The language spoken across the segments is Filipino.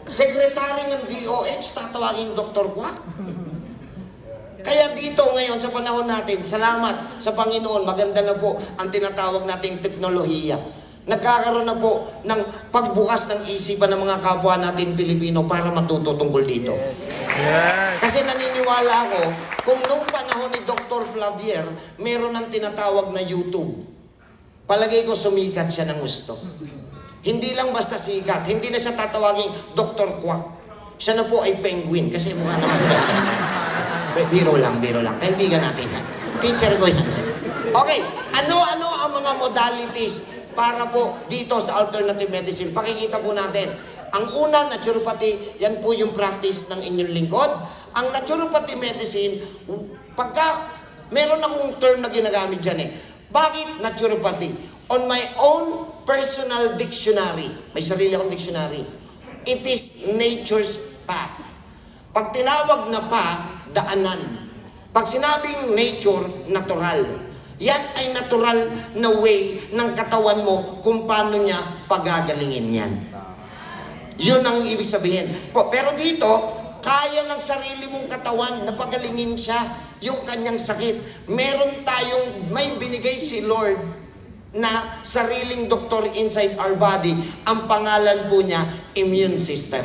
Sekretary ng DOH, tatawagin Dr. Quack. Kaya dito ngayon sa panahon natin, salamat sa Panginoon, maganda na po ang tinatawag nating teknolohiya. Nagkakaroon na po ng pagbukas ng isipan ng mga kapwa natin Pilipino para matuto tungkol dito. Yes. Kasi naniniwala ako, kung nung panahon ni Dr. Flavier, meron ng tinatawag na YouTube. Palagay ko sumikat siya ng gusto. Hindi lang basta sikat, hindi na siya tatawaging Dr. Quack. Siya na po ay penguin, kasi mukha naman biro lang. Kaibigan natin yan. Teacher ko yan. Okay, ano-ano ang mga modalities para po dito sa alternative medicine? Pakikita po natin. Ang una, naturopathy, yan po yung practice ng inyong lingkod. Ang naturopathy medicine, pagka meron akong term na ginagamit dyan Bakit naturopathy? On my own personal dictionary, may sarili akong dictionary, it is nature's path. Pag tinawag na path, daanan. Pag sinabing nature, natural. Yan ay natural na way ng katawan mo kung paano niya pagagalingin yan. Yun ang ibig sabihin. Pero dito, kaya ng sarili mong katawan na pagalingin siya yung kanyang sakit. Meron tayong, may binigay si Lord na sariling doktor inside our body. Ang pangalan po niya, immune system.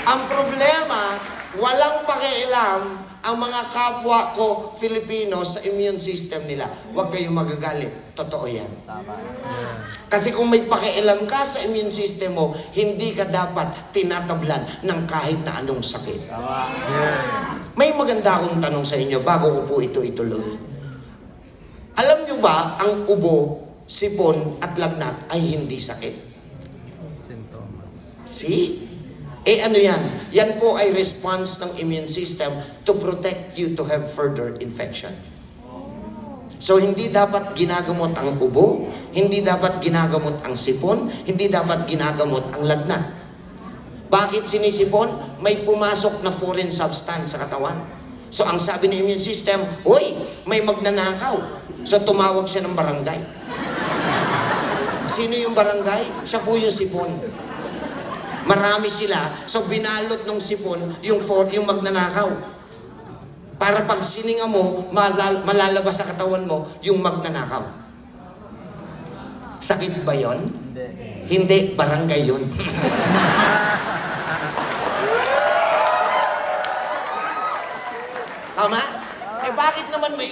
Ang problema, walang pakialam ang mga kapwa ko Filipino sa immune system nila. Huwag kayong magagalit. Totoo yan. Kasi kung may pakialam ka sa immune system mo, hindi ka dapat tinatablan ng kahit na anong sakit. May maganda akong tanong sa inyo bago ko po ito ituloy. Alam nyo ba, ang ubo, sipon at lagnat ay hindi sakit? See? Ano yan? Yan po ay response ng immune system to protect you to have further infection. So, hindi dapat ginagamot ang ubo, hindi dapat ginagamot ang sipon, hindi dapat ginagamot ang lagnat. Bakit sinisipon? May pumasok na foreign substance sa katawan. So, ang sabi ng immune system, hoy, may magnanakaw. So, tumawag siya ng barangay. Sino yung barangay? Siya po yung sipon. Marami sila, so binalot ng sipon yung magnanakaw. Para pag sininga mo, malalabas sa katawan mo yung magnanakaw. Sakit ba yon? Hindi, barangay yun. Tama? Bakit naman may